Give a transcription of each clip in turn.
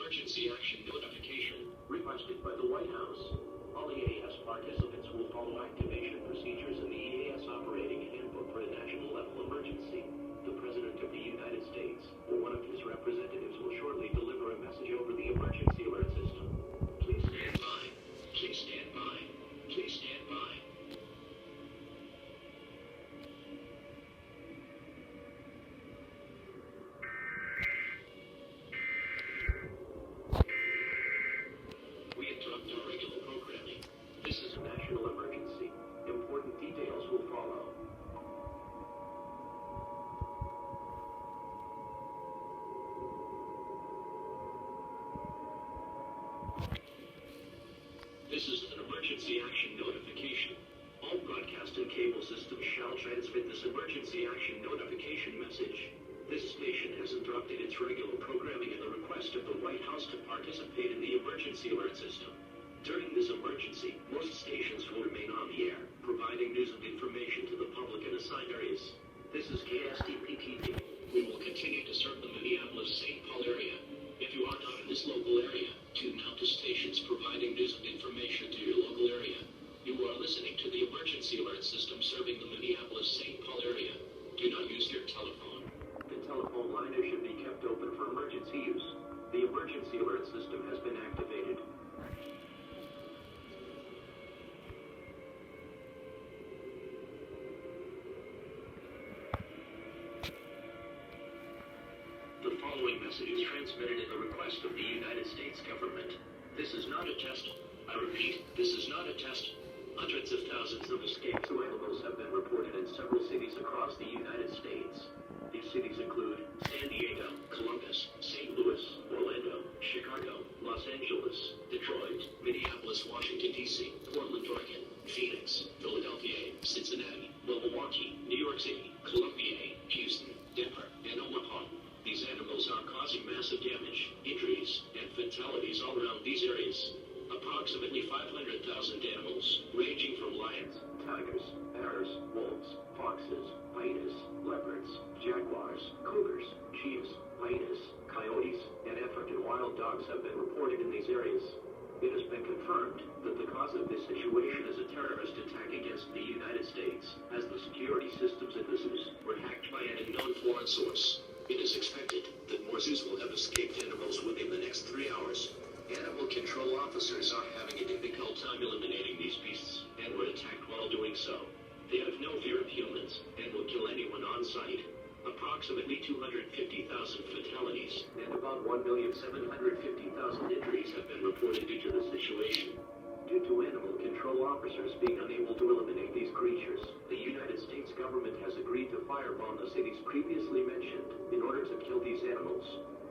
emergency action notification requested by the White House. All EAS participants will follow activation procedures in the EAS operating handbook for a national level emergency. The President of the United States or one of his representatives will shortly deliver a message over the emergency alert system. Please stand by. Please stand by. Please stand by. We interrupt our regular programming. This is a national emergency. Important details will follow. This is an emergency action notification. All broadcast and cable systems shall transmit this emergency action notification message. This station has interrupted its regular programming at the request of the White House to participate in the emergency alert system. During this emergency, most stations will remain on the air, providing news and information to the public in assigned areas. This is SPCHermitage. We will continue to serve the Minneapolis-St. Paul area. If you are not in this local area, tune out to stations providing news and information to your local area. You are listening to the emergency alert system serving the Minneapolis-St. Paul area. Do not use your telephone. The telephone line should be kept open for emergency use. The emergency alert system has been activated. The following message is transmitted at the request of the United States government. This is not a test. I repeat, this is not a test. Hundreds of thousands of escaped animals have been reported in several cities across the United States. These cities include San Diego, Columbus, St. Louis, Orlando, Chicago, Los Angeles, Detroit, Minneapolis, Washington, D.C., Portland, Oregon, Phoenix, Philadelphia, Cincinnati, Milwaukee, New York City, Columbia, Houston, Denver, and Omaha. These animals are causing massive damage, injuries, and fatalities all around these areas. Approximately 500,000 animals, ranging from lions, tigers, bears, wolves, foxes, hyenas, leopards, jaguars, cougars, cheetahs, hyenas, coyotes, and African wild dogs have been reported in these areas. It has been confirmed that the cause of this situation is a terrorist attack against the United States, as the security systems at the zoos were hacked by an unknown foreign source. It is expected that more zoos will have escaped animals within the next 3 hours. Animal control officers are having a difficult time eliminating these beasts, and were attacked while doing so. They have no fear of humans, and will kill anyone on sight. Approximately 250,000 fatalities, and about 1,750,000 injuries have been reported due to the situation. Due to animal control officers being unable to eliminate these creatures, the United States government has agreed to firebomb the cities previously mentioned in order to kill these animals.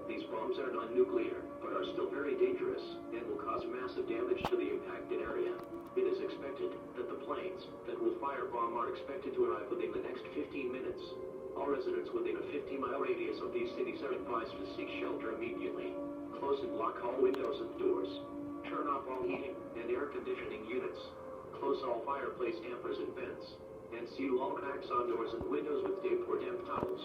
These bombs are non-nuclear, but are still very dangerous, and will cause massive damage to the impacted area. It is expected that the planes that will firebomb are expected to arrive within the next 15 minutes. All residents within a 50-mile radius of these cities are advised to seek shelter immediately. Close and lock all windows and doors. Turn off all heating and air conditioning units. Close all fireplace dampers and vents. And seal all cracks on doors and windows with tape or damp towels.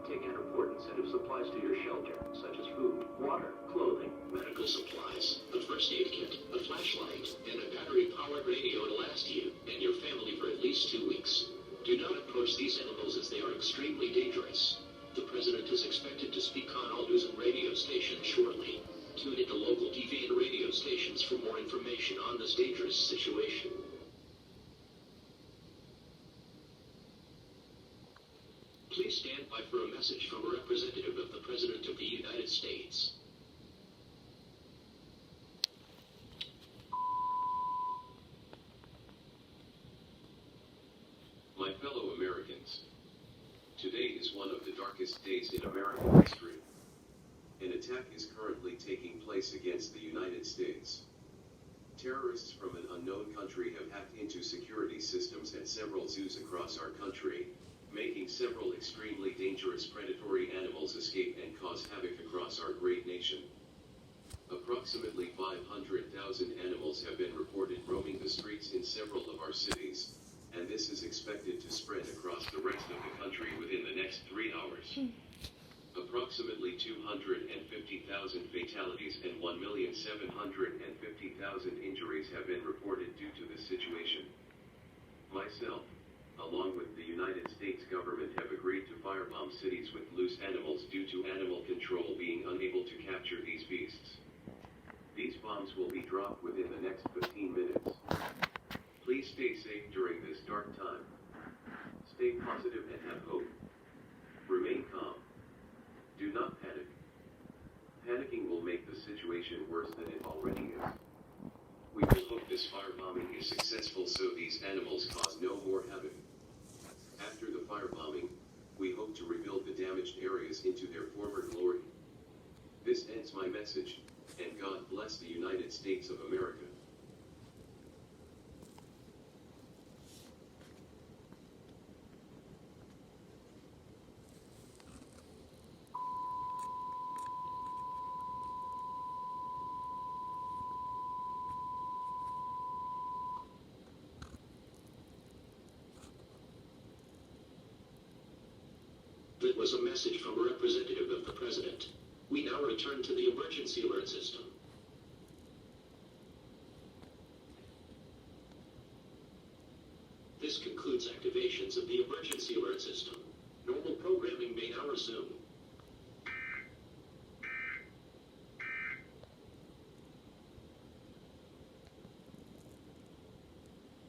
Take an important set of supplies to your shelter, such as food, water, clothing, medical supplies, a first aid kit, a flashlight, and a battery-powered radio to last you and your family for at least 2 weeks. Do not approach these animals as they are extremely dangerous. The President is expected to speak on all news and radio stations shortly. Tune into local TV and radio stations for more information on this dangerous situation. Please stand by for a message from a representative of the President of the United States. My fellow Americans, today is one of the darkest days in American history. An attack is currently taking place against the United States. Terrorists from an unknown country have hacked into security systems at several zoos across our country, making several extremely dangerous predatory animals escape and cause havoc across our great nation. Approximately 500,000 animals have been reported roaming the streets in several of our cities, and this is expected to spread across the rest of the country within the next 3 hours. Approximately 250,000 fatalities and 1,750,000 injuries have been reported due to this situation. Myself, along with the United States government, have agreed to firebomb cities with loose animals due to animal control being unable to capture these beasts. These bombs will be dropped within the next 15 minutes. Please stay safe during this dark time. Stay positive and have hope. Remain calm. Do not panic. Panicking will make the situation worse than it already is. We will hope this firebombing is successful so these animals cause no more havoc. After the firebombing, we hope to rebuild the damaged areas into their former glory. This ends my message, and God bless the United States of America. That was a message from a representative of the President. We now return to the emergency alert system. This concludes activations of the emergency alert system. Normal programming may now resume.